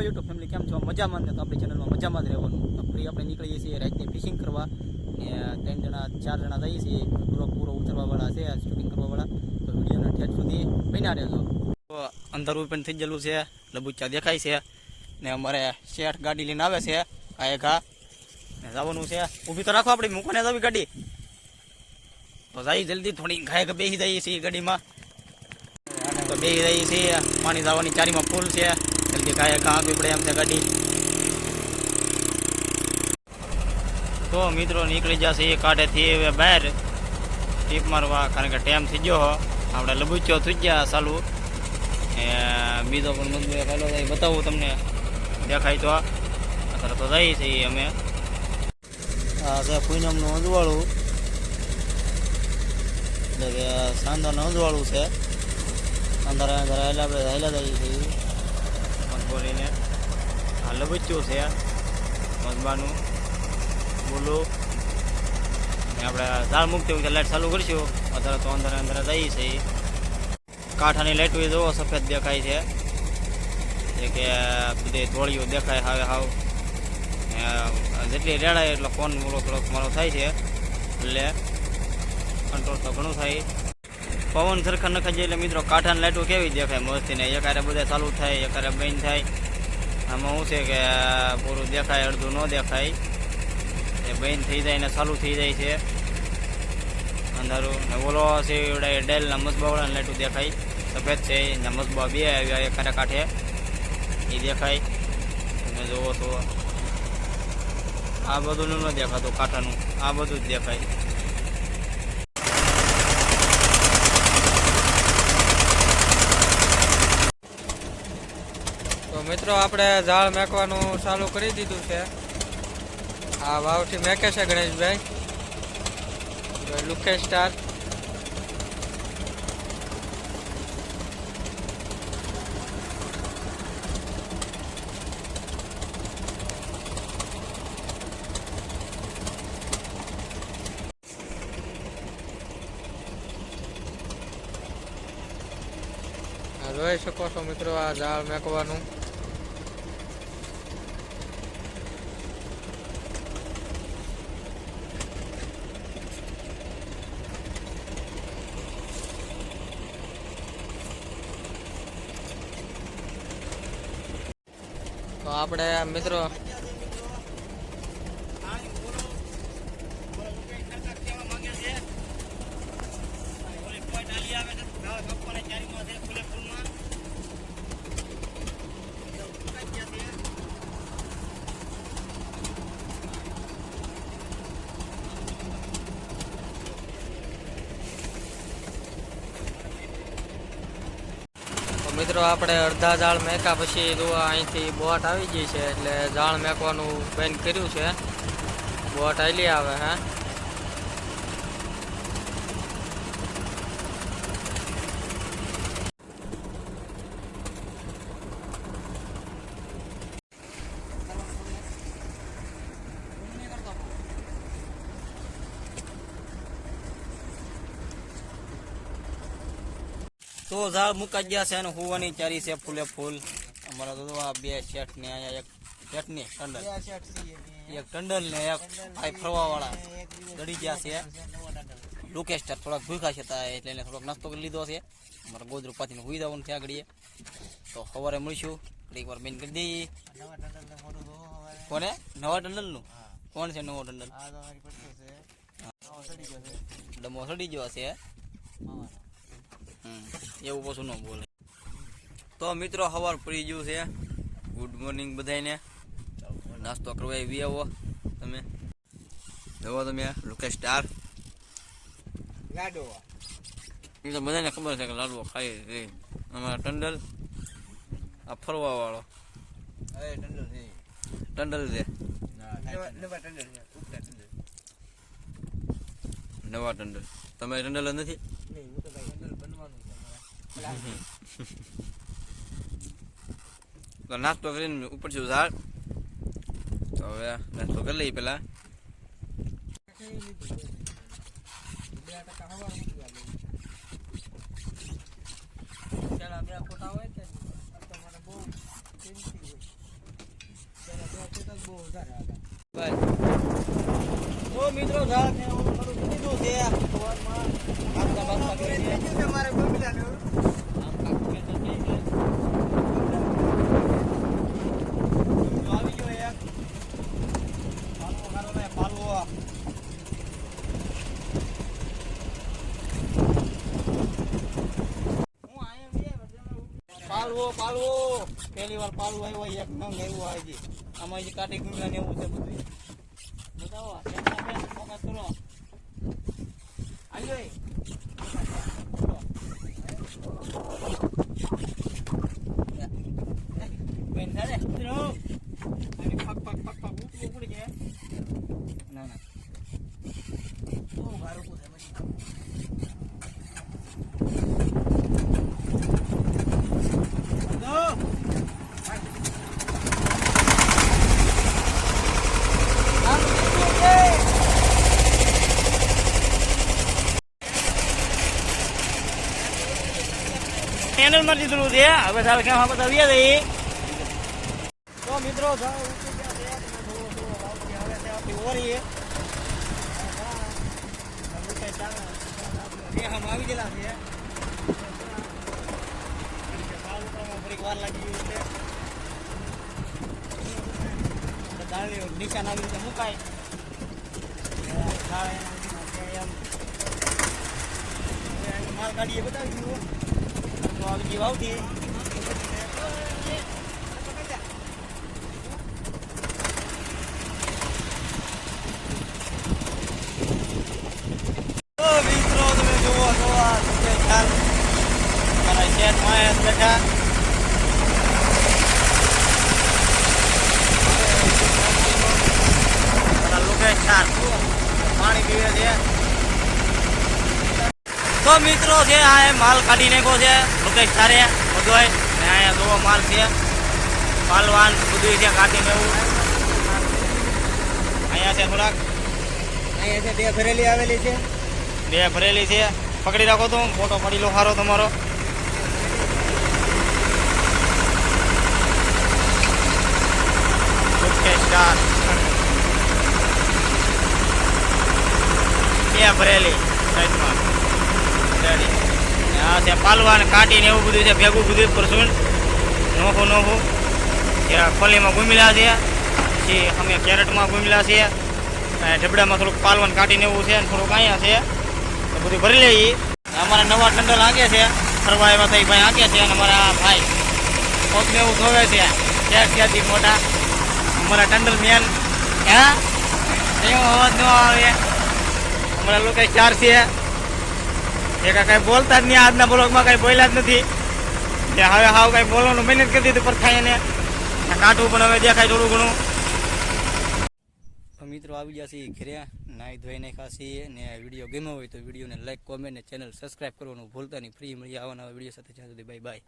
YouTube family કેમ છો? મજામાં ને? તો આપણી ચેનલમાં મજામાં જ રહેવાનું. તો ફરી આપણે નીકળીએ છીએ રાતે ફિશિંગ કરવા ને 3 જણા 4 જણા જઈએ છીએ. પૂરો ઉતરવાવાળા છે, શૂટિંગ કરવાવાળા. તો વિડીયોને ઠેઠ સુધી બન્યા રહેજો. તો અંધારું પણ થઈ ગયેલું છે, લબુચા દેખાય છે ને અમારે શેઠ ગાડી લઈને આવે છે. આ એક હા ને જવાનું છે. ઊભી તો રાખો, આપણી મૂકવાને જ આવી ગાડી. તો જાય જલ્દી, થોડી ઘાય બેસી જઈએ છીએ ગાડીમાં. તો બેસી જઈએ છીએ, પાણી જવાની ચારીમાં ફૂલ છે. જલ્દી ઘાય આપવી પડે એમ છે ગાડી. તો મિત્રો નીકળી જશે કાંઠેથી હવે બહાર ટીપ મારવા, કારણ કે ટાઈમ થઈ ગયો. આપણે લબુચો થઈ ગયા ચાલુ. બીજો પણ મજબૂત પહેલો જાય બતાવું તમને, દેખાય તો અત્યારે તો જઈએ છીએ અમે. આ છે પૂનમનું અંજવાળું, એટલે કે સાંધાનું અંજવાળું છે. અંધારા અંધારા એટલે આપણે હાલ્યા જઈએ છીએ મજબૂરીને. આ લબુચ્યું છે મજબાનું બોલું. આપણે ઝાડ મૂકતી હોય લાઈટ ચાલુ કરીશું. અત્યારે તો અંધારા અંધારા જઈએ છીએ. કાંઠાની લાઈટ જોવો સફેદ દેખાય છે, જે કે બધી ધોળીઓ દેખાય હાવે હાવ. જેટલી રેડાય એટલો ફોન થોડોક મારો થાય છે, એટલે કંટ્રોલ તો ઘણું થાય. પવન સરખા નખાઈ જાય એટલે મિત્રો કાંઠાની લાઈટો કેવી દેખાય મસ્તી ને. એકારે બધા ચાલુ થાય, એકારે બંધ થાય. આમાં શું છે કે પૂરું દેખાય, અડધું ન દેખાય. એ બંધ થઈ જાય ને ચાલુ થઈ જાય છે અંધારું. ને ઓલો છે ડેલના મસબાવાળાની લાઈટો દેખાય સફેદ છે. એના મસબા બે આવ્યા એકારે કાંઠે, એ દેખાય. તમે જોવો તો આ બધું ન દેખાતું કાંઠાનું, આ બધું જ દેખાય. તો મિત્રો આપણે ઝાડ મેકવાનું ચાલુ કરી દીધું છે. આ વાવથી મેકે છે ગણેશભાઈ, લુકે સ્ટાર. જોઈ શકો છો મિત્રો આ ઝાડ મેકવાનું. તો આપણે મિત્રો આપણે અડધા ઝાડ મેકા પછી અહીંથી બોટ આવી ગઈ છે, એટલે ઝાડ મેકવાનું બંધ કર્યું છે. બોટ આલી આવે હે. તો ઝાડ મુકાઈ ગયા છે અને હોવાની ચારી છે ફૂલે ફૂલ. અમારા તો આ બે શેઠ ને અહીંયા એક શેઠ ને ટંડલ, એક ટંડલ ને એક આ ફરવા વાળા ગળી ગયા છે. લોકેશ થોડાક ભૂખા છે એટલે એને થોડોક નાસ્તો કરી લીધો છે. અમારા ગોદરું પાથીને હુઈ જવાનું છે આગળ. તો સવારે મળીશું, એક વાર બેન કરી દઈએ. કોને નવા ટંડલ નું? કોણ છે નવો ટંડલ? ડમો સડી ગયો છે. એવું પાછું ન બોલે. તો મિત્રો સવાર પડી ગયું છે. ગુડ મોર્નિંગ બધાને. નાસ્તો કરવા આવી આવો તમે. જોવો તમે લુકે સ્ટાર લાડવો. એ તો બધાને ખબર છે કે લાડવો ખાઈ રે. અમારા ટંડલ આ ફરવા વાળો ટંડલ છે. નવા ટંડલ. તમે ટંડલ નથી? તો નાસ્તો કરીને ઉપર છું ઝાડ. તો હવે નાસ્તો કરી લઈએ પેલા. બસ તો મિત્રો ઝાડ ને ઓલું બધું કીધું છે સવારમાં આપતા બાપા કરે છે મારે ગોબીલાને આમ કાકુ કે તો કે આવી ગયો એક પાલવો મારો ને પાલવો પાલવો પહેલી વાર પાલવો આવ્યો એક નંગ આવ્યો આજે આમાં જે કાઢી ગુંગલા ને એવું છે બધું બતાવો ફોકસ કરો આવ્યો બેન સારે મિત્રો અને પગ ઉપડી જાય ના ઓ ગારો કો છે પછી ચેનલ માં દીધું છે હવે સાલ કેમ આ બધા આવ્યા છે તો મિત્રો હવે છે આપણી ઓરી હમ આવી ગયેલા છે થોડીક વાર લાગી ગઈ છે દાળી નિશાન આવી રીતે મુકાય માલ કાઢીએ બતાવી દીધું આવી ગઈ વાવતી મિત્રો તમે જુઓ ખ્યાલ મારા શેઠ માયા બેઠા પાણી પીવે છે તો મિત્રો છે આ માલ કાઢી નાખ્યો છે લોકેશ સારે બધો અહીંયા જોવો માલ છે પાલવાન બધું છે કાઢીને એવું અહીંયા છે થોડાક અહીંયા છે બે ભરેલી આવેલી છે બે ભરેલી છે પકડી રાખો તો ફોટો પડી લો સારો તમારો લોકેશ સ્ટાર બે ભરેલી સાઈડમાં આ છે પાલવા ને કાઢીને એવું બધું છે ભેગું બધું કરશું નોખું ત્યાં ખોલીમાં ઘૂમેલા છે પછી અમે કેરેટમાં ઘૂમેલા છીએ ઢબડામાં થોડુંક પાલવાન કાઢીને એવું છે અને થોડુંક અહીંયા છે તો બધું ભરી લઈએ અમારા નવા ટંડલ આગે છે ફરવા એવા થઈ ભાઈ આગે છે અને અમારા ભાઈ પગને એવું ધોવે છે ત્યાંથી મોટા અમારા ટંડલ મેન હે એવો અવાજ ન આવે અમારા લોકો ચાર છે એક કઈ બોલતા જ નહીં આજના બ્લોગમાં કઈ બોલ્યા જ નથી હવે હાવ કઈ બોલવાનું મહેનત કરી દીધું પર થાય એને કાઢવું પણ હવે દેખાય થોડું ઘણું મિત્રો આવી ગયા છે ઘરે નાહી ધોઈને ખાસી ને વિડીયો ગમ્યો હોય તો વિડીયોને લાઈક કોમેન્ટ ને ચેનલ સબસ્ક્રાઈબ કરવાનું ભૂલતા નહીં ફ્રી મળી આવવાના વિડીયો સાથે જ્યાં સુધી બાય બાય